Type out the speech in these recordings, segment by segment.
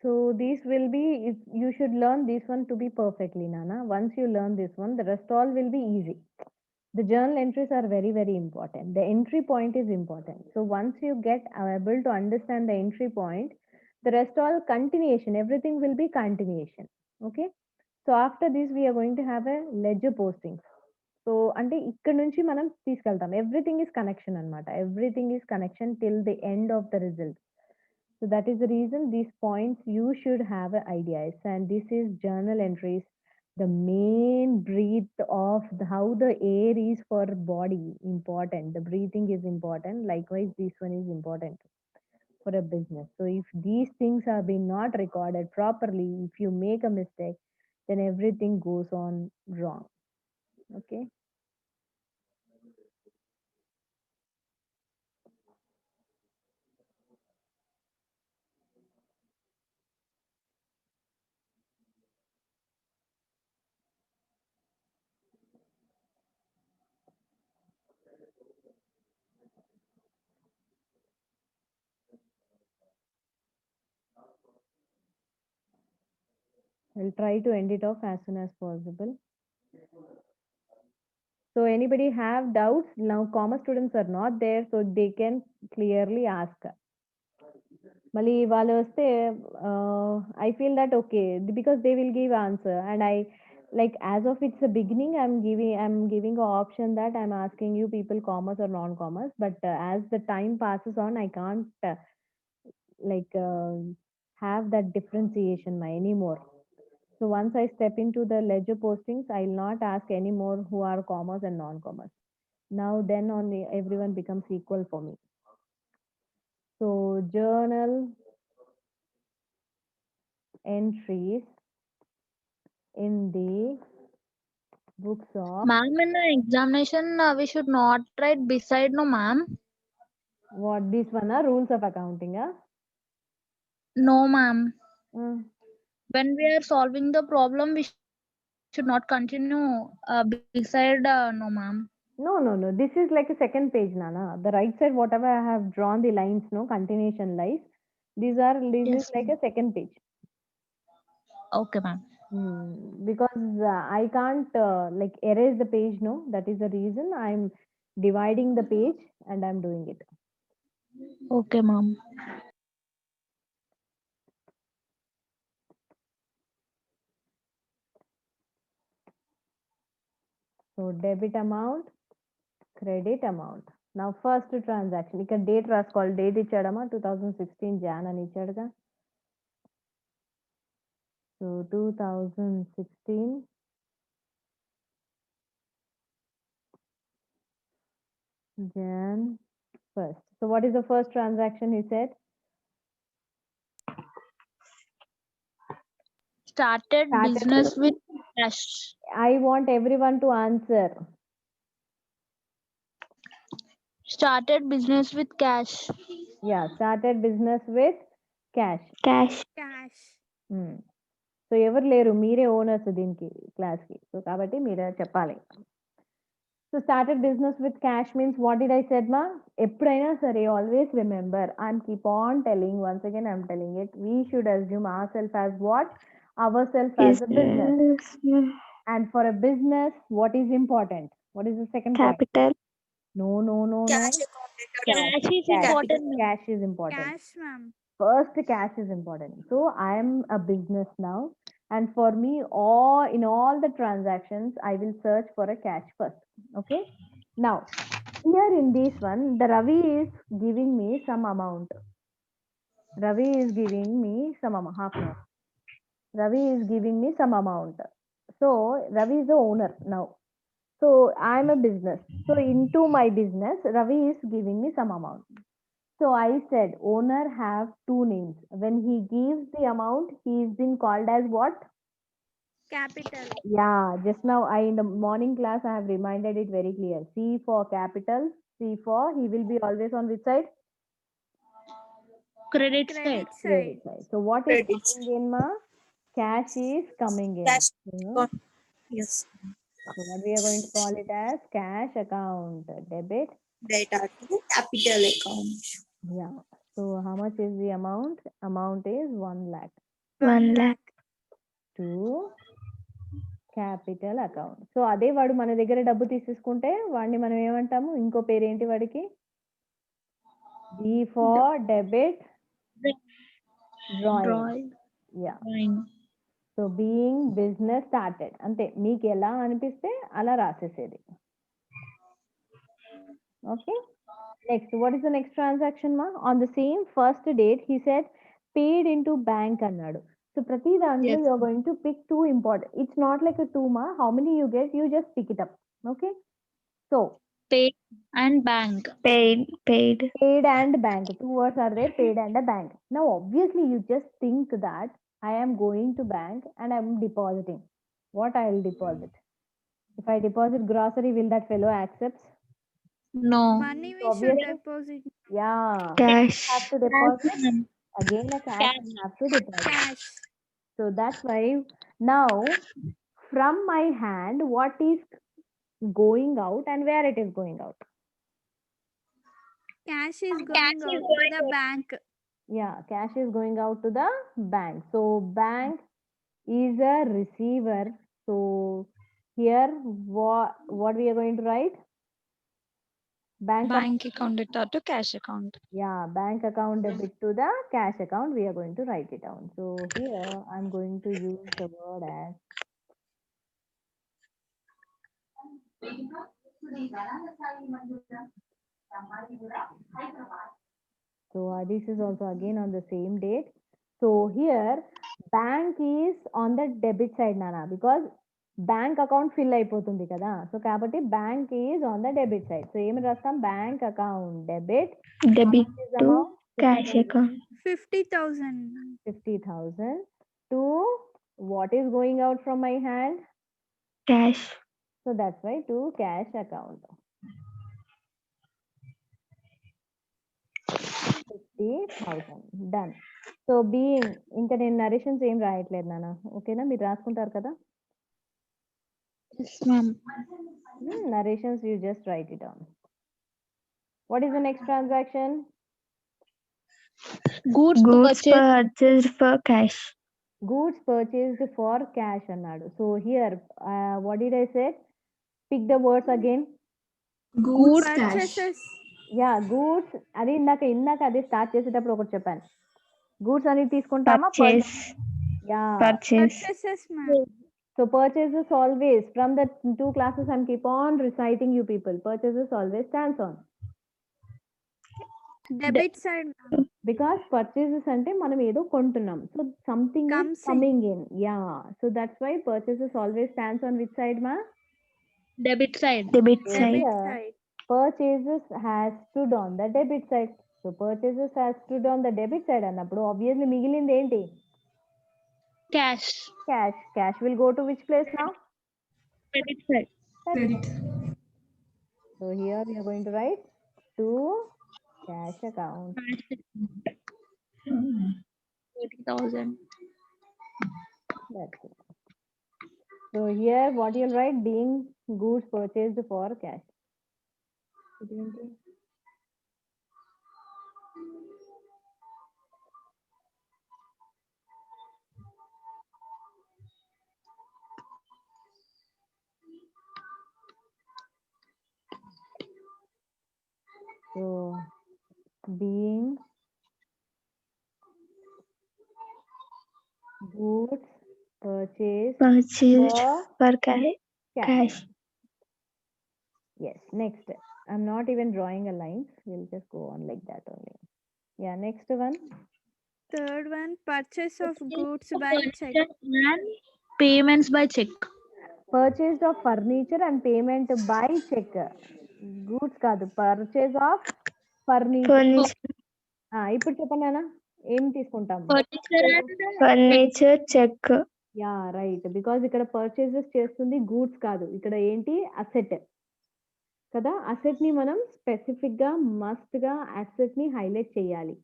So this will be, if you should learn this one to be perfectly, Nana. Once you learn this one, the rest all will be easy. The journal entries are very, very important. The entry point is important. So once you get able to understand the entry point, the rest all continuation, everything will be continuation. Okay. So after this, we are going to have a ledger postings. So అంటే ఇక్కడ నుంచి మనం తీసుకెళ్తాం. Everything is connection అన్నమాట. Everything is connection till the end of the result. So that is the reason these points you should have an ideas, and this is journal entries, the main breath of how the air is for body important. The breathing is important. Likewise, this one is important for a business. So if these things are being not recorded properly, if you make a mistake, then everything goes on wrong. Okay. I'll try to end it off as soon as possible. So anybody have doubts? Now commerce students are not there, so they can clearly ask. Mali వాళ్ళు వస్తే I feel that okay, because they will give answer, and I like, as of it's a beginning, I'm giving an option that I'm asking you people commerce or non-commerce, but as the time passes on, I can't like have that differentiation anymore. So once I step into the ledger postings, I'll not ask anymore who are commerce and non-commerce. Now then only everyone becomes equal for me. So journal entries in the books of Ma'am, in the examination, we should not write beside, no, ma'am. what this one are rules of accounting. No, ma'am. Uh, When we are solving the problem, we should not continue beside, no, ma'am. no, no, no. This is like a second page, Nana. The right side, whatever I have drawn the lines, no continuation lines. This is Yes, like ma'am. a second page. Okay, ma'am. Because I can't like erase the page, no. That is the reason I'm dividing the page and I'm doing it. Okay, ma'am. So debit amount, credit amount. Now first transaction. ఇక్కడ date రాసుకోవాలి. Date ఇచ్చాడమ్మా 2016 Jan అని ఇచ్చాడుగా. So 2016 Jan 1st. So what is the first transaction he said? Started business with cash. I want everyone to answer. Started business with cash. Yeah, started business with cash. Cash. So ఎవరు లేరు, మీరే owners దీనికి క్లాస్కి. So కాబట్టి మీరే చెప్పాలి. So started business with cash means what did I said మా? ఎప్పుడైనా సరే always remember, I'm keep on telling, once again I'm telling it, we should assume our self as what? Our self as a business. And for a business, what is important? What is the second point? Capital. No, no, no, Cash no. accountant. Cash is Cash. important. Cash is important. Cash, ma'am. First, cash is important. So I am a business now, and for me, all the transactions, I will search for a cash first. Okay. Now, here in this one, the Ravi is giving me some amount. Ravi is giving me some amount. Half an hour. Ravi is giving me some amount. So Ravi is the owner now. So I'm a business. So into my business, Ravi is giving me some amount. So I said owner have two names. When he gives the amount, he is been called as what? Capital. Yeah, just now in the morning class I have reminded it very clear. C for capital, C for he will be always on which side? Credit side. Credit Credit side. side. So what is Credit. coming in, ma? Cash is coming in. Cash. Yeah. Yes. So what we are going to call it as cash account, debit. Data to capital account. Yeah. So how much is the amount? Amount is 1 lakh. 1 lakh. To capital account. So అదే వాడు మన దగ్గర డబ్బు తీసేసుకుంటే వాడిని మనం ఏమంటాము? ఇంకో పేరు ఏంటి వాడికి? B for debit drawing. Yeah. So being business started అంతే, మీకు ఎలా అనిపిస్తే అలా రాసేసేది. Okay, next what is the next transaction మా? On the same first date he said paid in to bank అన్నాడు. సో ప్రతి దాంట్లో Yes. You are going to pick 2 important. It's not like 2 మా, how many you get, you just pick it up. Okay, so Paid and bank. Paid. paid and bank, 2 words are there, paid and a bank. Now obviously you just think that I am going to bank and I am depositing. What I will deposit? If I deposit grocery, will that fellow accept? No. Money we So should obviously- deposit. Yeah, Cash. have to deposit again a cash, Cash. you have to deposit. Cash. So that's why now from my hand what is going out and where it is going out? Cash is going is out to going the bank. Yeah, cash is going out to the bank. So bank is a receiver. So here what we are going to write? Bank account to cash account. yeah, bank account debit to the cash account, we are going to write it down. So here I'm going to use the word as so this is also again on the same date. So here bank is on the debit side nana, because bank account fill అయిపోతుంది కదా. So కాబట్టి bank is on the debit side. So ఏమి రాస్తాం? bank account debit Debit is to amount cash account. 50,000. 50,000 to what is going out from my hand? Cash. So that's why to cash account. 50,000 done. So being ఇంకా నేను narrations ఏం రాయట్లేదు నాన్న, ఓకేనా? మీరు రాసుకుంటారు కదా Yes, ma'am. Narrations, you just write it down. What is the next transaction? Goods Goods purchased. purchased for cash. Goods purchased for cash అన్నాడు. So here what did I say? Pick the words again. Goods Purchases. Yeah, goods. అది ఇందాక అదే start చేసేటప్పుడు ఒకటి చెప్పాను. Goods అనేది తీసుకుంటామా? Purchase. యా, Purchases, ma'am. so purchases always, from the 2 classes I'm keep on reciting you people, purchases always stands on, Debit side, ma'am. because purchases అంటే మనం ఏదో కొంటున్నాం. So something Comes is in. coming in. Yeah, so that's why purchases always stands on which side ma? Debit side. Debit So side. Debit here, side. purchases has stood on the debit side. So purchases has stood on the debit side అన్నప్పుడు obviously మిగిలింది ఏంటి? Cash. Cash. Cash will go to which place now? Credit side. Credit. So here we are going to write to cash account. 40,000. That's it. So here what you'll write? Being goods purchased for cash. So being goods purchased Purchased for for cash. cash. Yes. Next, I'm not even drawing a line. We'll just go on like that only. Yeah. Next one. Third one, purchase of goods by check. And payments by check. Purchase of furniture and payment by check. Goods కాదు, purchase of furniture. Furniture. ఇప్పుడు చెప్పండి అన్న, ఏం తీసుకుంటాం? Furniture and Furniture check. Yeah right, because ఇక్కడ purchases చేస్తుంది goods కాదు, ఇక్కడ ఏంటి? అసెట్ కదా. అసెట్ ని మనం స్పెసిఫిక్ గా మస్ట్ గా అసెట్ ని హైలైట్ చేయాలి.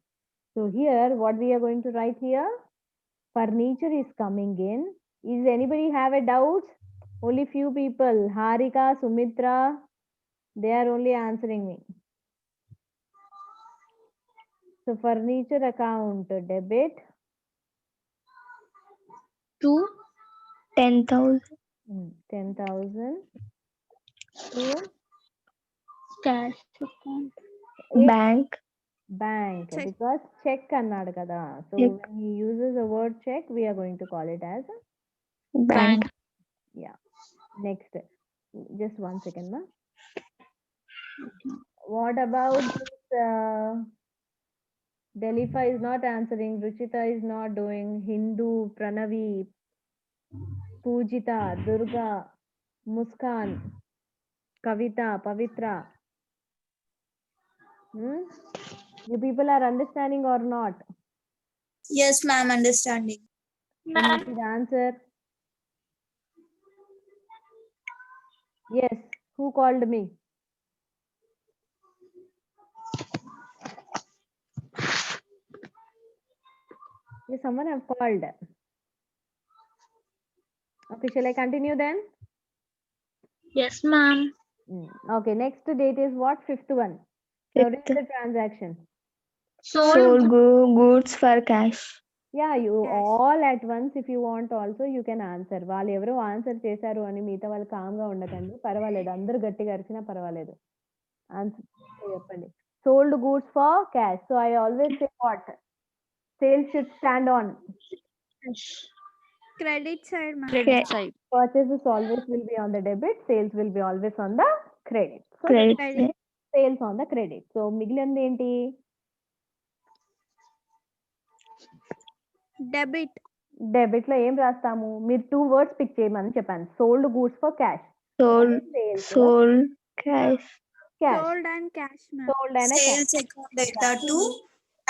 So here what we're going to write here? Furniture is coming in. Is anybody have a doubts? Only few people, Harika, Sumitra, they are only answering me. So furniture account debit to 10,000. 10,000 to cash account. Bank. bank Check. because check అన్నాడు కదా. So Check. when he uses the word check, we are going to call it as Bank. yeah. Next, just 1 second, ma. What about this? Delifa is not answering. Ruchita is not doing. Hindu, Pranavi, Pujita, Durga, Muskan, Kavita, Pavitra. You people are understanding or not? Yes, ma'am, understanding. Then you should answer. Yes. Who called me? Yes, someone have called. Okay, shall I continue then? Yes, ma'am. Okay, next date is what? Fifth one. Now read Fifth. the transaction. Sold goods for cash. Yeah, you Cash. all at once, if you want also, you can answer. వాళ్ళు ఎవరో answer చేశారు అని మిగతా వాళ్ళు కామ్గా ఉండకండి, పర్వాలేదు, అందరు గట్టిగా అరిచినా పర్వాలేదు, ఆన్సర్ చెప్పండి. Sold goods for cash. So I always say what sales should stand on Credit side, ma'am. Credit side. purchases always will be on the debit, sales will be always on the credit. So Credit. Credit. sales on the credit. So మిగిలింది ఏంటి? Debit. Debit లో ఏం రాస్తాము? మీరు 2 words pick చేయమని చెప్పాను. Sold goods for cash. Sold. Sold cash. Cash. Sold and cash, ma'am. Sold అయినా Sales account data to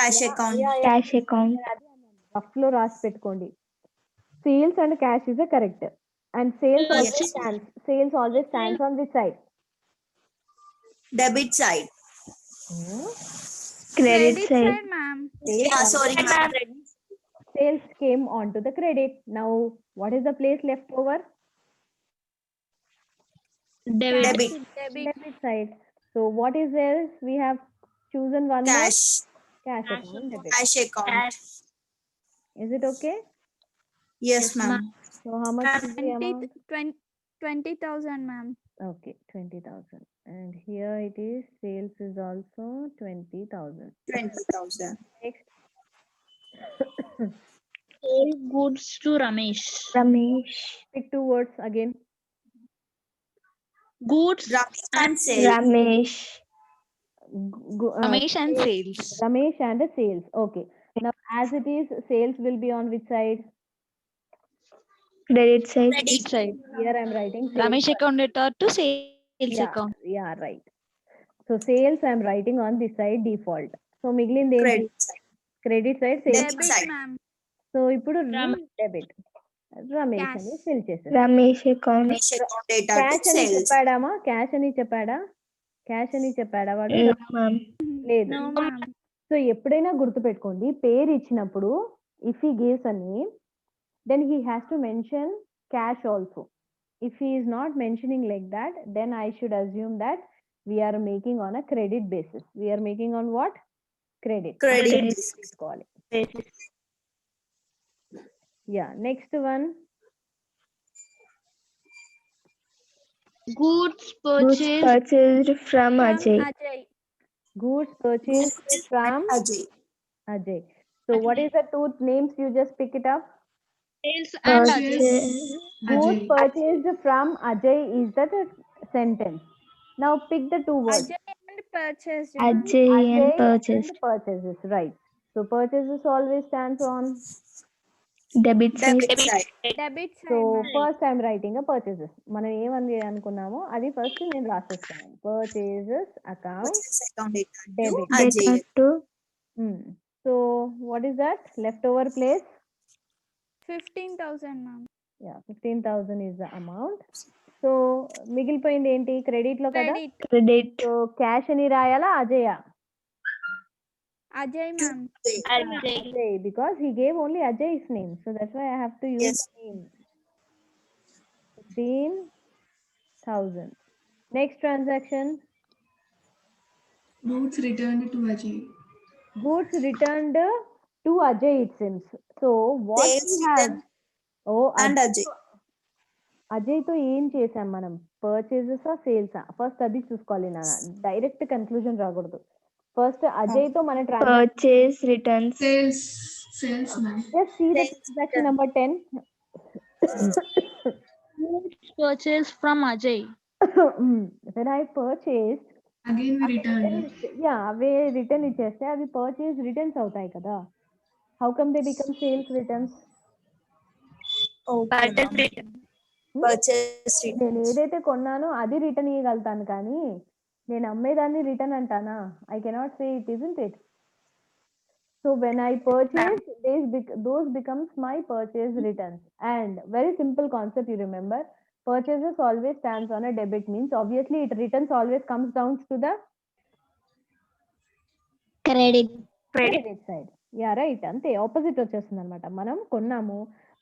cash account. Cash account. Rough లో రాసి పెట్టుకోండి. Sales and cash is correct. And sales always stands. Sales always stands on this side. Debit side. Credit side. side, ma'am. Sorry, ma'am. Sales came onto the credit. Now, what is the place left over? Debit. Debit. Debit. Debit side. So, what is there? We have chosen one more. Cash. Cash account, debit. Cash account. Is it okay? Yes, ma'am. So, how much is the 20 amount? 20,000, ma'am. Okay, 20,000. And here it is, sales is also 20,000. 20,000. Next. Sold goods to Ramesh. Ramesh. Pick 2 words again. Goods Ramesh and sales. Ramesh. Ramesh and sales. Ramesh and the sales. Okay. Now, as it is, sales will be on which side? Credit side. Credit Side. Here I am writing sales. Ramesh account data to sales account. Yeah, right. So, sales I am writing on this side default. So, మిగిలింది ఏంటి? Credit side. Credit side, sales. Debit Debit, side. ma'am. So ఇప్పుడు Ram- debit. Ramesh Cash. అని fill చేసేది. Ramesh account. Ramesh account data cash to అని sales. చెప్పాడామా? Cash అని చెప్పాడా? Cash అని చెప్పాడా వాడు? No, ma'am. లేదు. No, ma'am. సో ఎప్పుడైనా గుర్తుపెట్టుకోండి, పేరు ఇచ్చినప్పుడు if he gives a name, then he has to mention cash also. If he is not mentioning like that, then I should assume that we're making on a credit basis. We're making on what? Credit. Credit. తీసుకోవాలి. Yeah, next one. goods Goods purchased purchased from From Ajay. Ajay. Goods purchased from Ajay. Ajay. So what is the 2 names you just pick it up? sales and Ajay. Goods purchased from Ajay is that a sentence. Now pick the 2 words. Ajay and purchased. ma'am. Ajay and purchased. and purchases, right. So purchases always stands on. Debit side. Debit side. Debit side, So ma'am. first I'm writing a purchases. మనం ఏమని అనుకున్నామో అది first నేను రాసేస్తాను. Purchases account Purchase account data to debit. Ajay. Data to So what is that? Leftover place? 15,000, ma'am. Yeah, 15,000 is the amount. So మిగిలిపోయింది ఏంటి? Credit లో కదా. Credit. credit. So cash అని రాయాలా Ajaya? Ajay, ma'am. Ajay. Ajay, because he gave only Ajay's name, so that's why I have to use Yes. the name. 15,000. Next transaction. Goods returned to Ajay. Goods returned to Ajay, it seems. So what Sales we have? return. Oh and Ajay. అజయ్తో ఏం చేసాం మనం? పర్చేజెసా సేల్సా? First అది చూసుకోవాలి నాన్న. Direct conclusion రాకూడదు. First అజయ్తో మన Purchase returns. Sales, ma'am. Just see the Sales transaction number 10. Purchase from Ajay. When I purchased, Again, we return. Away return ఇచ్చేస్తే అవి పర్చేస్ రిటర్న్స్ అవుతాయి కదా. How come they become sales returns? Purchase నేను returns. ఏదైతే కొన్నానో అది return ఇవ్వగలుగుతాను కానీ నేను అమ్మేదాన్ని రిటర్న్ అంటానా? I cannot say it isn't it. So when I purchase those becomes my purchase returns. And very simple concept, you remember, purchases always stands on a debit, means obviously it returns always comes down to the Credit. Credit side. Yeah right, అంతే opposite వచ్చేస్తుంది అనమాట. మనం కొన్నాము,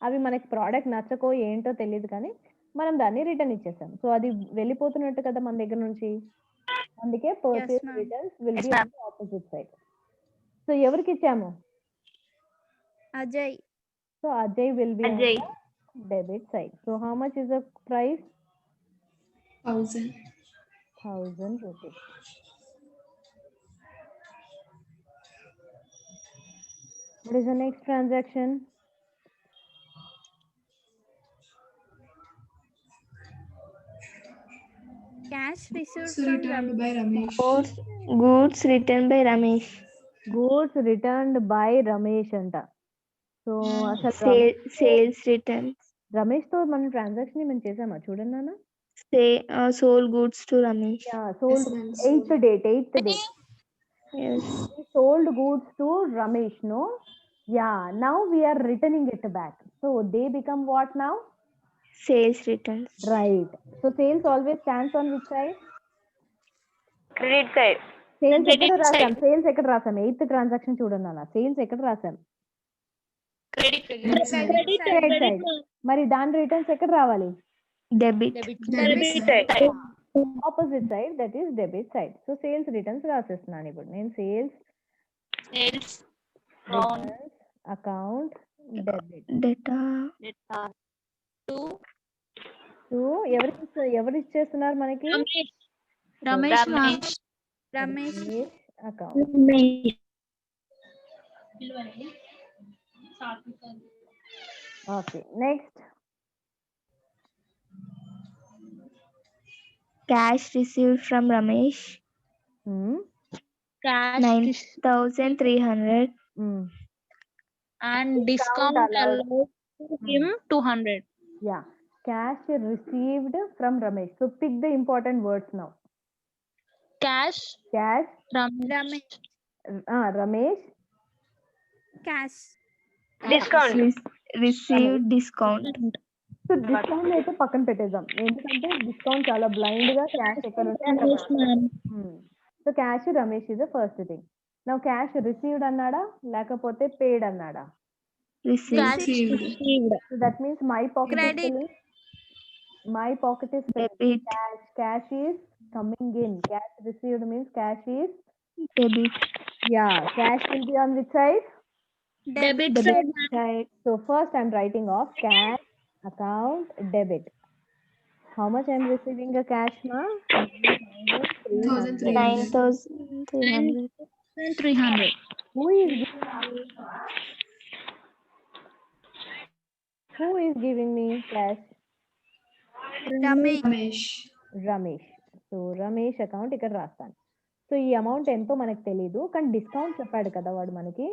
అవి మనకి product నచ్చకో ఏంటో తెలియదు కానీ మనం దాన్ని రిటర్న్ ఇచ్చేసాం. సో అది వెళ్ళిపోతున్నట్టు కదా మన దగ్గర నుంచి. అందుకే purchase ma'am. Returns will be on the opposite side. So ఎవరికి ఇచ్చాము? Ajay. So Ajay will be debit side. So how much is the price? 1000. 1000 rupees. What is the next transaction? Cash received So from returned by Ramesh. Goods returned by Ramesh. Goods returned by Ramesh అంట. So అసలు Sales returns. Ramesh తో మనం transaction ఏమైనా చేసామా చూడండి నాన్న. Sold goods to Ramesh. Sold ma'am. 8th date. Yes. We sold goods to Ramesh, no? Yeah, now we are returning it back. So they become what now? Sales returns. Right. So sales always stands on which side? Credit side. Sales ఎక్కడ రాసాం? Sales ఎక్కడ రాసాం? 8th transaction చూడండి అన్న. Sales ఎక్కడ రాసాం? credit side. Credit side. మరి దాని రిటర్న్స్ ఎక్కడ రావాలి? Debit. Opposite side, that is debit side. So sales returns రాసేస్తున్నాను ఇప్పుడు నేను. Sales account debit. Data. ఎవరు ఇచ్చేస్తున్నారు మనకి? Ramesh. Ramesh. Account. Okay, next. Cash received from Ramesh. Cash 9,300. and discount allowed to him 200. Yeah, cash received from Ramesh. So pick the important words now. Cash. Ramesh. Ramesh. Cash. Discount. Received discount. So discount అయితే పక్కన పెట్టేద్దాం, ఎందుకంటే discount చాలా blind గా cash ఎక్కడ ఉంటే so cash Ramesh is the first thing. నా cash received అన్నాడా లేకపోతే పేడ్ అన్నాడా? Received. So that means my pocket Credit. Is Debit. cash is coming in. Cash received means cash is Debit. cash will be on which side? Debit Debit side. So first I'm writing off cash account debit. How much I'm receiving a cash ma? 1,300. 9,300. 300. Who is giving me cash? Ramesh. Ramesh. So Ramesh account ఇక్కడ రాస్తాను. So ఈ amount ఎంతో మనకు తెలీదు కానీ discount చెప్పాడు కదా వాడు మనకి.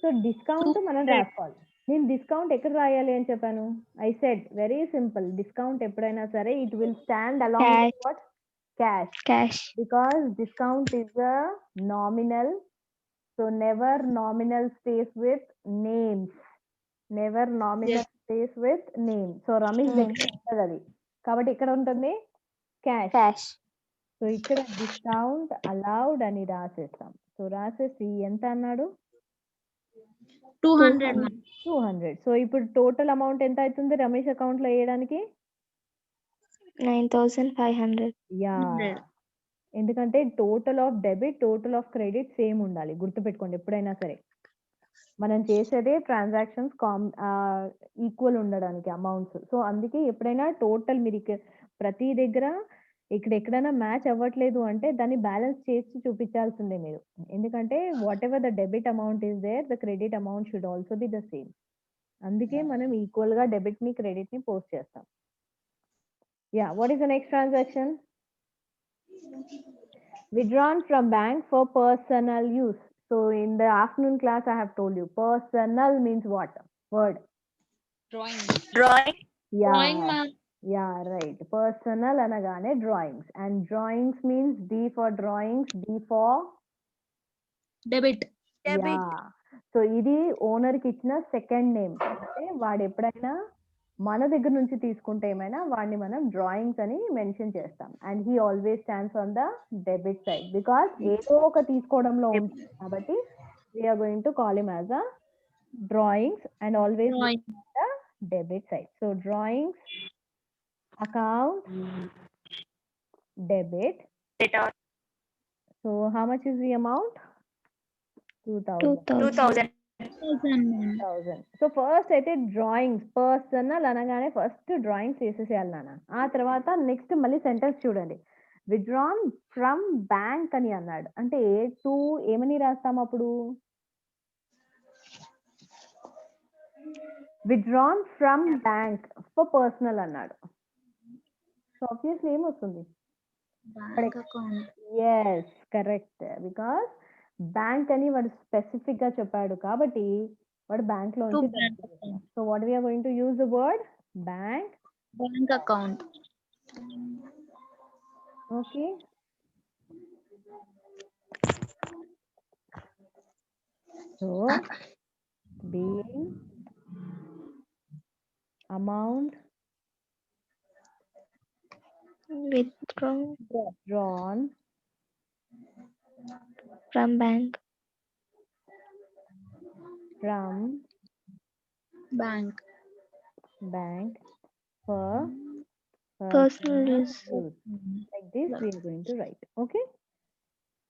సో డిస్కౌంట్ మనం రాసుకోవాలి. నేను డిస్కౌంట్ ఎక్కడ రాయాలి అని చెప్పాను? I said very simple, discount ఎప్పుడైనా సరే it will stand along with what? Cash. Because discount is a nominal, so never nominal stays with names. So Ramesh దగ్గర ఉంటుంది అది, కాబట్టి ఇక్కడ ఉంటుంది cash. సో ఇక్కడ డిస్కౌంట్ అలౌడ్ అని రాసేస్తాం. సో రాసేసి ఎంత అన్నాడు? 200. సో ఇప్పుడు టోటల్ అమౌంట్ ఎంత అవుతుంది రమేష్ అకౌంట్ లో వేయడానికి? 9,500. ఎందుకంటే total of debit, total of credit same ఉండాలి, గుర్తుపెట్టుకోండి ఎప్పుడైనా సరే. మనం చేసేదే ట్రాన్సాక్షన్స్ ఈక్వల్ ఉండడానికి అమౌంట్స్. సో అందుకే ఎప్పుడైనా టోటల్ మీరు ప్రతి దగ్గర ఇక్కడ ఎక్కడైనా మ్యాచ్ అవ్వట్లేదు అంటే దాన్ని బ్యాలెన్స్ చేసి చూపించాల్సిందే మీరు. ఎందుకంటే whatever the debit amount is there, the credit amount should also be the same. అందుకే మనం ఈక్వల్ గా డెబిట్ ని క్రెడిట్ ని పోస్ట్ చేస్తాం. Yeah, what is the next transaction? Withdrawn from bank for personal use. So in the afternoon class I have told you personal means what word? Drawing. Yeah, Drawing, ma'am. yeah, right. Personal anagane drawings, and drawings means D for drawings, D for Debit. Debit. yeah. So ఇది owner కి ఇచ్చిన second name. అంటే వాడు ఎప్పుడైనా మన దగ్గర నుంచి తీసుకుంటే ఏమైనా వాడిని మనం డ్రాయింగ్స్ అని మెన్షన్ చేస్తాం. And he always stands on the debit side because ఏదో ఒక తీసుకోవడంలో ఉంటుంది కాబట్టి we're going to call him as a drawings and always Drawing. The debit side. So drawings account debit. So how much is the amount? 2000. 2000. So first అయితే drawings personal అనగానే first drawings చేసేసేయాలి నాన్న. ఆ తర్వాత నెక్స్ట్ మళ్ళీ sentence చూడండి. Withdrawn from bank అని అన్నాడు అంటే టు ఏమని రాస్తాం అప్పుడు? Withdrawn from bank for personal అన్నాడు. సో ఆబ్వియస్లీ ఏమొస్తుంది? Bank account. Yes, correct. Because bank అని వాడు స్పెసిఫిక్ గా చెప్పాడు కాబట్టి వాడు బ్యాంక్ లో To నుంచి bank account. So what we're going to use the word bank. Bank account. Okay, so being amount Withdrawn drawn from bank from Bank. for personal use. Like this we are going to write. Okay,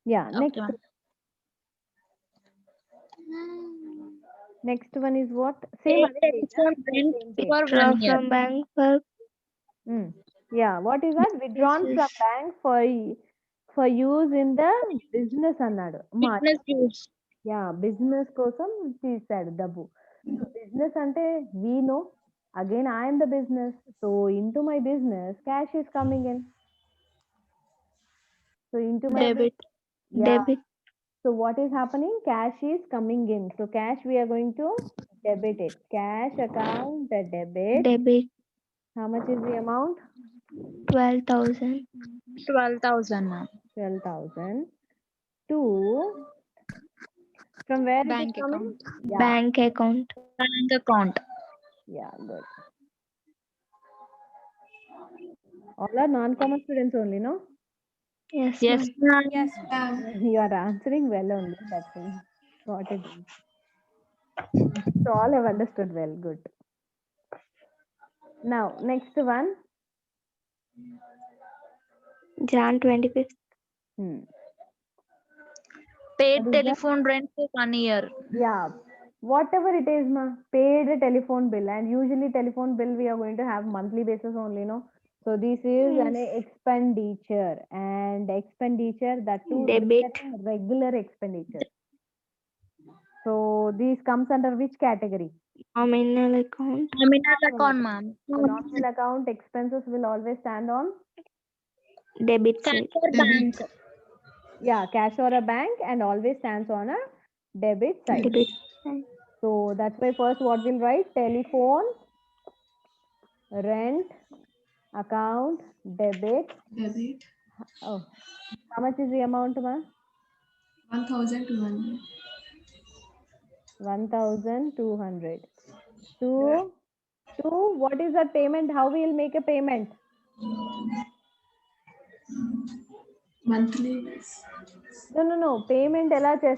yeah. Okay, ma'am. Next one is what? Same Pay telephone rent for Withdraw 1 year. from bank for yeah, what is that? Withdrawn This from is- bank for use in the business అన్నాడు. Business use. Yeah, business కోసం తీసాడు డబ్బు. Business అంటే we know again I am the business, so into my business cash is coming in. So into my Debit. yeah. debit So what is happening? Cash is coming in. So cash we are going to debit it. Cash account debit. debit How much is the amount? 12,000 12,000, ma'am. 12,000 to from where it is Bank coming? account. Yeah. bank account. Bank account. Yeah, good. All are non-common students only, no? Yes, Yes, ma'am. ma'am. Yes. You are answering well only. That's what it is. So all have understood well. Good. Now next one. Jan 25th. Paid What is that? telephone rent for 1 year. Yeah, whatever it is, ma. Paid telephone bill, and usually telephone bill we are going to have monthly basis only, no? So this is an expenditure, and expenditure that too Debit. regular expenditure. So this comes under which category? Nominal account. Nominal account, ma'am. So nominal account expenses will always stand on Debit Cash side. or bank. cash or a bank, and always stands on a debit side. Debit side. So that's why first what we'll write? Telephone rent account debit. Debit. Oh, how much is the amount, ma? 1,200. 1,200. To what is the payment? How we will make a payment? Monthly. No. Payment ela through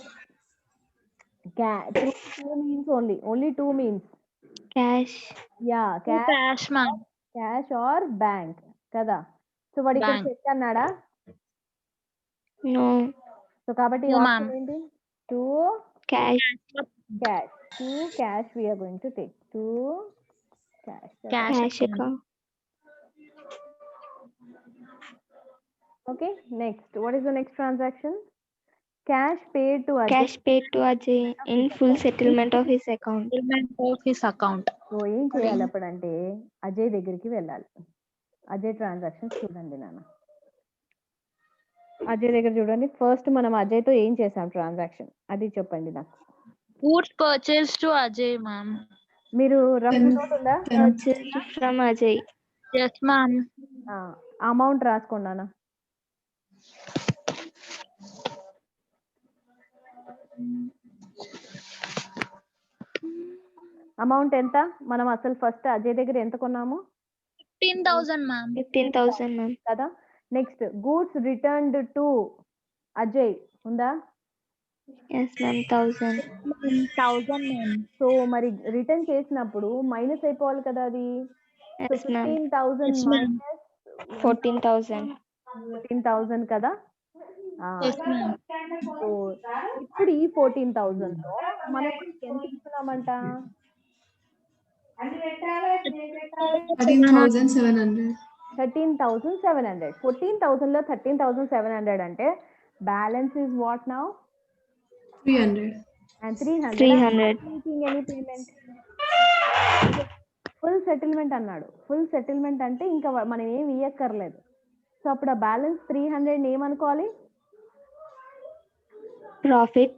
two means only two means. Cash. Yeah, Cash, ma'am. cash or bank కదా. So వాడు ఇక్కడ Bank. Check అన్నాడా? No. So కాబట్టి No, option ma'am. ఏంటి? To Cash. cash. To cash we are going to take. To cash. Cash account. Okay, next. What is the next transaction? Cash paid to Ajay. Cash paid to Ajay in full settlement of his account. Settlement of his account. So ఏం చేయాలి అప్పుడంటే అజయ్ దగ్గరికి వెళ్ళాలి. Ajay transactions చూడండి నాన్న. అజయ్ దగ్గర చూడండి. First మనం అజయ్తో ఏం చేసాం ట్రాన్సాక్షన్ అది చెప్పండి నాకు. Goods purchased to Ajay, ma'am. మీరు రఫ్ నోట్ ఉందా? Purchased from Ajay. Yes, ma'am. Amount రాసుకోండి నాన్న. అమౌంట్ ఎంత? మనం అసలు ఫస్ట్ అజయ్ దగ్గర ఎంత కొన్నాము? 15,000, ma'am. 15,000 ma'am. కదా. Next goods returned to Ajay ఉందా? Yes ma'am, 1,000. 1,000, ma'am. సో మరి రిటర్న్ చేసినప్పుడు మైనస్ అయిపోవాలి కదా అది. So Yes ma'am. 15,000 Yes, ma'am. Minus 14,000. 14,000 కదా. Yes, ma'am. సో ఇప్పుడు ఈ 14,000 లో మనం ఎంత ఇస్తున్నామంట? 13,700. 13,700. 14,000 లో 13,700 అంటే balance is what now? 300. And 300. 300. Making any payment. Full settlement అన్నాడు. ఫుల్ సెటిల్మెంట్ అంటే ఇంకా మనం ఏం ఇయ్యక్కర్లేదు. సో అప్పుడు ఆ బ్యాలెన్స్ 300 ఏమనుకోవాలి? Profit.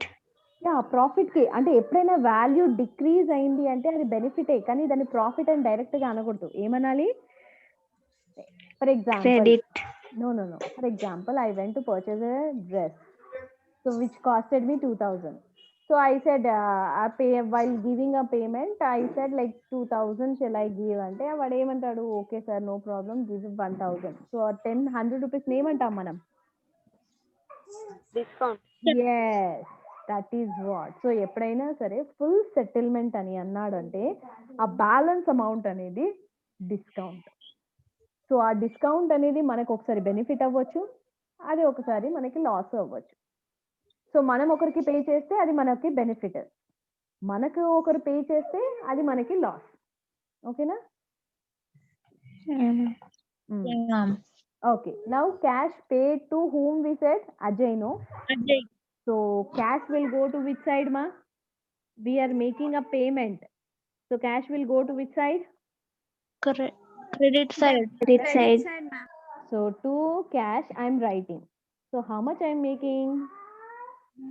యా, ప్రాఫిట్ కి. అంటే ఎప్పుడైనా వాల్యూ డిక్రీజ్ అయింది అంటే అది బెనిఫిటే, కానీ దాన్ని ప్రాఫిట్ అని డైరెక్ట్ గా అనకూడదు. ఏమనాలి? For example, Credit. no. For example, I went to purchase a dress, so which costed me 2,000. So I said, I pay while giving a payment. I said like 2,000 shall I give? అంటే వాడు ఏమంటాడు? Okay sir, no problem, give 1,000. So 100 rupees ఏమంటాం మనం? Discount. Yes, that is what. సో ఎప్పుడైనా సరే full settlement అని అన్నాడు అంటే ఆ బ్యాలెన్స్ అమౌంట్ అనేది డిస్కౌంట్. సో ఆ డిస్కౌంట్ అనేది మనకు ఒకసారి బెనిఫిట్ అవ్వచ్చు, అది ఒకసారి మనకి లాస్ అవ్వచ్చు. సో మనం ఒకరికి పే చేస్తే అది మనకి బెనిఫిట్, మనకు ఒకరు పే చేస్తే అది మనకి లాస్. ఓకేనా? Yeah, ma'am. Yeah, ma'am. Okay, now cash paid to whom we said? Ajay, no? Ajay. So cash will go to which side, ma? We are making a payment. So cash will go to which side? Credit side. Credit side. Side, ma'am. So to cash I'm writing. So how much I'm making?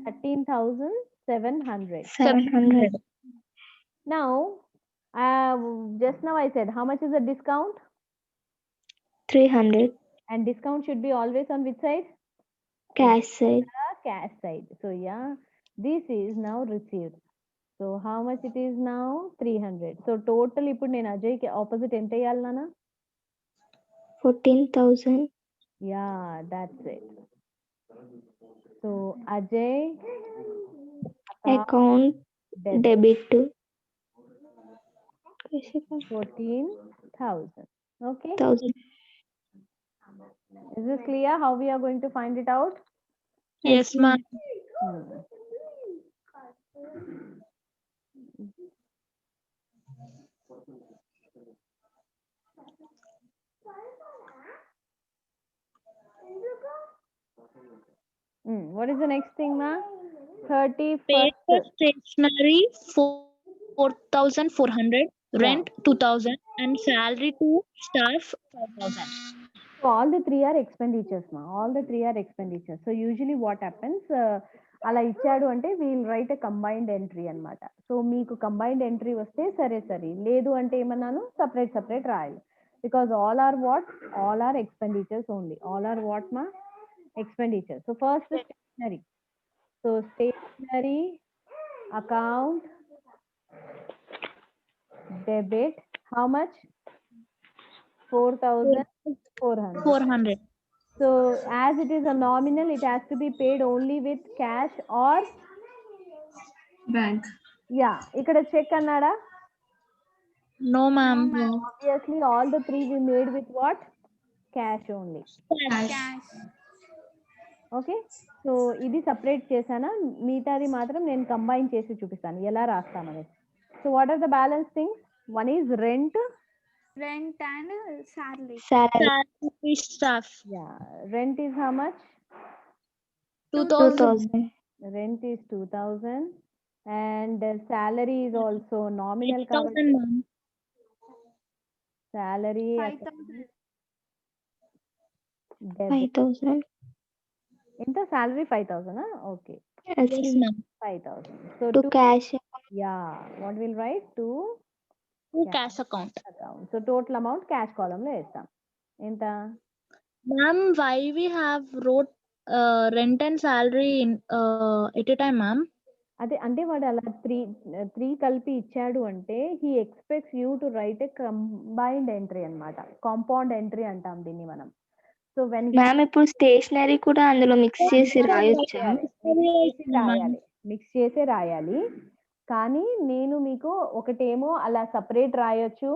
13,700. 700. Now, just now I said how much is the discount? 300. And discount should be always on which side? Cash side. Cash side. So yeah, this is now received. So how much it is now? 300. So total ఇప్పుడు నేను అజయ్ కి opposite ఎంత వేయాలి నాన్న? 14,000. Yeah, that's it. So Ajay Account debit to 14,000. Okay, 1,000. is this clear how we are going to find it out? Yes, ma'am. What is the next thing, ma? Paid 31st. for stationery 4,400, rent 2,000, and salary to staff 5,000. So all the three are expenditures, ma. All the three are expenditures. So usually what happens, అలా ఇచ్చాడు అంటే we'll write a combined entry అన్నమాట. So మీకు combined entry వస్తే సరే, లేదు అంటే ఏమన్నాను సపరేట్ రాయాలి. Because all are what? All are expenditures only. All are what మా? Expenditure. So first stationery. So stationery account debit how much? 4,400. 400. So as it is a nominal, it has to be paid only with cash or Bank. yeah. ఇక్కడ check అన్నాడా? No, ma'am. Obviously all the three we made with what? Cash only. Cash. Cash. Okay. So ఇది separate చేశానా, మిగతాది మాత్రం నేను combine చేసి చూపిస్తాను ఎలా రాస్తామనేది. So what are the balance things? One is rent. Rent and salary. Salary Salary staff. Yeah, rent is how much? 2000. 2000. Rent is 2000 and salary is also nominal 8000 కాబట్టి ma'am. salary 5,000. debit. 5000. ఎంత salary 5000 okay Yes, Yes ma'am. ma'am. 5000. So To cash. yeah, what will write to To Yeah. cash account. account. So total amount cash column లో వేస్తాం. ఎంత? Ma'am, why we have wrote rent and salary in at a time, ma'am? అదే అంటే వాడు అలా three కలిపి ఇచ్చాడు అంటే he expects you to right A combined entry అన్నమాట. కాంపౌండ్ ఎంట్రీ అంటాం దీన్ని మనం. సో వెన్ మ్యామ్ ఇప్పుడు స్టేషనరీ కూడా అందులో మిక్స్ చేసి రాయొచ్చా? మిక్స్ చేసే రాయాలి. కానీ నేను మీకు ఒకటేమో అలా సపరేట్ రాయొచ్చు,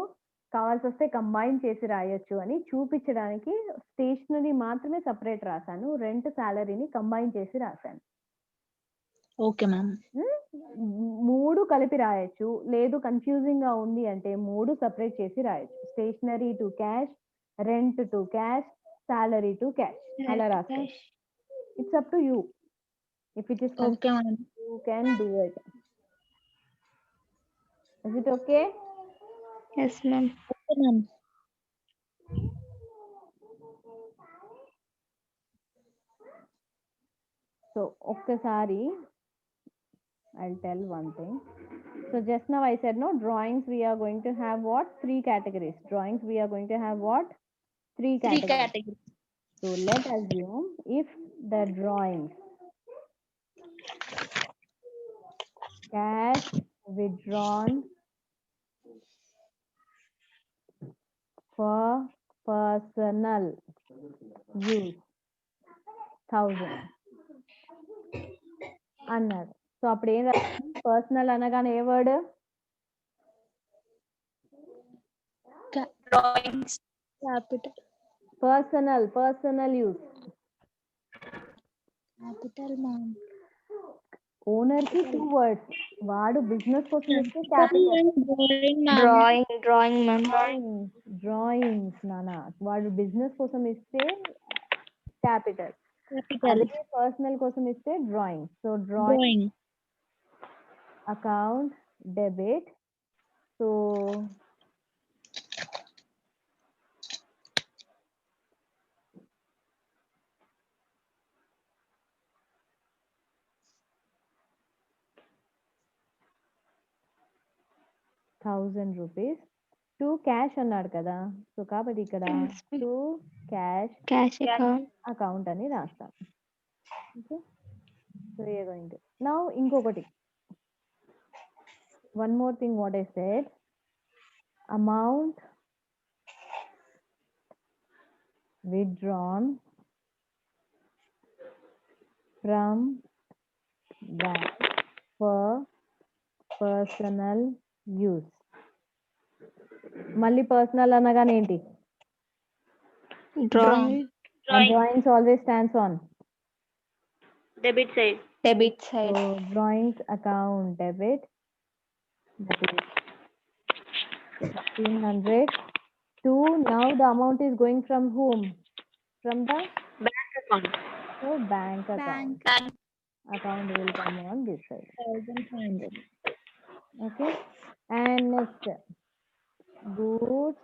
కావాల్సి వస్తే కంబైన్ చేసి రాయొచ్చు అని చూపించడానికి స్టేషనరీ మాత్రమే సపరేట్ రాశాను, రెంట్ సాలరీని కంబైన్ చేసి రాశాను. Okay ma'am. మూడు కలిపి రాయొచ్చు, లేదు కన్ఫ్యూజింగ్ గా ఉంది అంటే మూడు సపరేట్ చేసి రాయొచ్చు. Stationery to cash, rent to cash, salary to cash అలా రాస్తాను. It's up to you. If it is Okay ma'am. you can do it. Is it okay? Yes, ma'am. Okay ma'am. So ఒక్కసారి I'll tell one thing. So just now I said no, drawings we are going to have what? 3 categories. Drawings we are going to have what? 3 Three categories. categories. So let's assume if the drawings cash withdrawn for personal use 1000 అన్నాడు. So అప్పుడు ఏం రాస్తాం? Personal అనగానే ఏ word? Drawings. Capital. Personal use. Capital ma'am. Owner కి 2 words. వాడు business కోసం ఇస్తే Capital capital. and drawing ma'am. Drawing, ma'am. Drawings నానా, వాడు బిజినెస్ కోసం ఇస్తే క్యాపిటల్, Capital. అదే పర్సనల్ కోసం ఇస్తే drawing. So drawing Drawing. Account debit. So ₹1000 to cash అన్నాడు కదా. సో కాబట్టి ఇక్కడ Yes, ma'am. To cash Cash account. Account అని రాస్తాం. ఓకే. సో నౌ ఇంకొకటి, one more thing what I said, amount withdrawn from bank for personal use. మళ్ళీ personal అనగానే ఏంటి? Drawing. Drawings always stands on Debit side. Debit side. so drawings account debit, that is 1500 to, now the amount is going from whom? From the Bank account. so bank account. Account will come on this side. 1500. Okay. And next, goods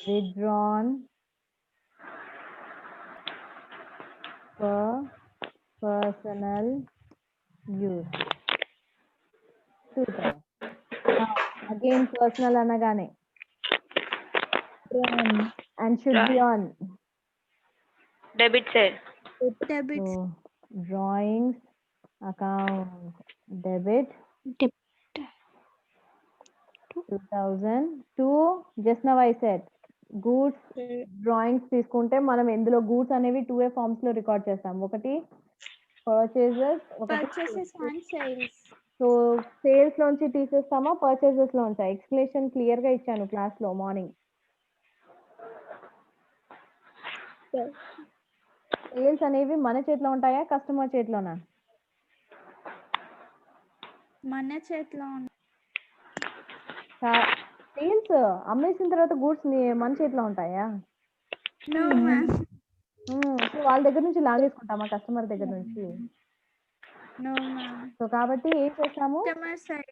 withdrawn for personal use 2000. Now again personal anagane Drawing. and should be on. Debit side. Debit. So drawings account debit Deb- 2000 to, just now I said goods drawings తీసుకుంటే మనం ఎందులో goods అనేవి 2A forms లో record చేస్తాం. ఒకటి purchases, ఒకటి Purchases and sales. So sales లోంచి తీసేస్తామా purchases లోంచా? Explanation clear గా ఇచ్చాను క్లాస్ లో మార్నింగ్. సేల్స్ అనేవి మన చేతిలో ఉంటాయా కస్టమర్ చేతిలోనా? మన చేతిలో సేల్స్ అమ్మేసిన తర్వాత గూడ్స్ మన చేతిలో ఉంటాయా? No ma'am. సో వాళ్ళ దగ్గర నుంచి లాగేసుకుంటామా కస్టమర్ దగ్గర నుంచి? No ma'am. సో కాబట్టి ఏం చేస్తాము? Customer side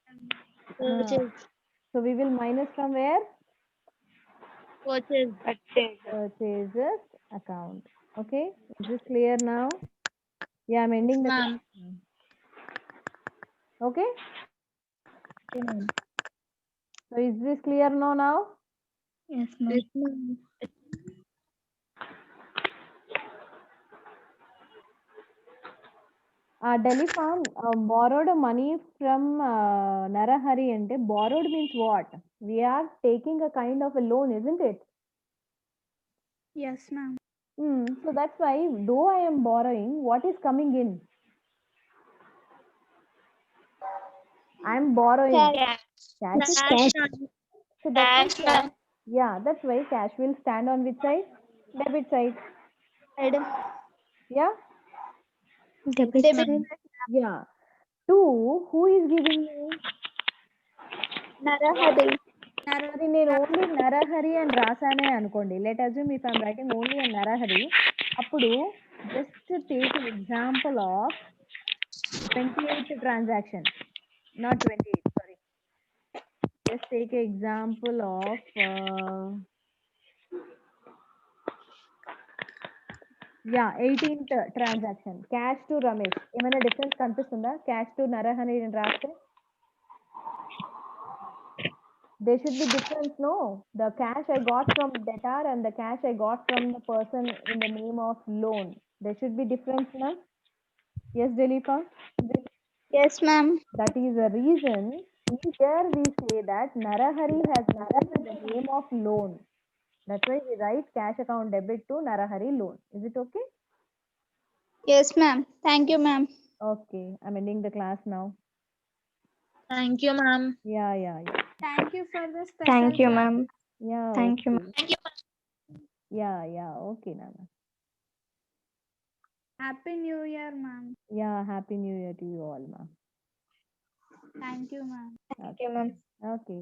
so we will minus from where? Purchase. Purchases account. Okay, is this clear now? Yeah, I'm ending the Ma'am. class. Okay, so is this clear now? Yes, ma'am. Delhi farm borrowed money from Narahari ante borrowed means what? We are taking a kind of a loan, isn't it? Yes ma'am. So that's why though I am borrowing, what is coming in? I am borrowing cash. So that's why, yeah, that's why cash will stand on which side? Debit side. Yeah. Debit side. Yeah. To who is giving me? Narahari. అది నేను only Narahari అని రాసానే అనుకోండి. Let assume if I'm writing only and Narahari, అప్పుడు just take example of 28th transaction, not 28, sorry, just take example of 18th transaction, cash to Ramesh. ఏమైనా difference కనిపిస్తుందా cash to Narahari అని రాస్తే? There should be difference, no? The cash I got from debtor and the cash I got from the person in the name of loan. There should be difference, na? Yes, Dilipa? Yes, ma'am. That is the reason here we say that Narahari has Narahari in the name of loan. That's why we write cash account debit to Narahari loan. Is it okay? Yes, ma'am. Thank you, ma'am. Okay, I'm ending the class now. Thank you, ma'am. Yeah. Thank you for the special. Thank you, ma'am. Yeah. Thank you, okay. ma'am. Thank you, ma'am. Yeah, okay, Nana. Happy new year ma'am. Yeah, happy new year to you all, ma'am. Thank you ma'am. Thank you, ma'am. Okay.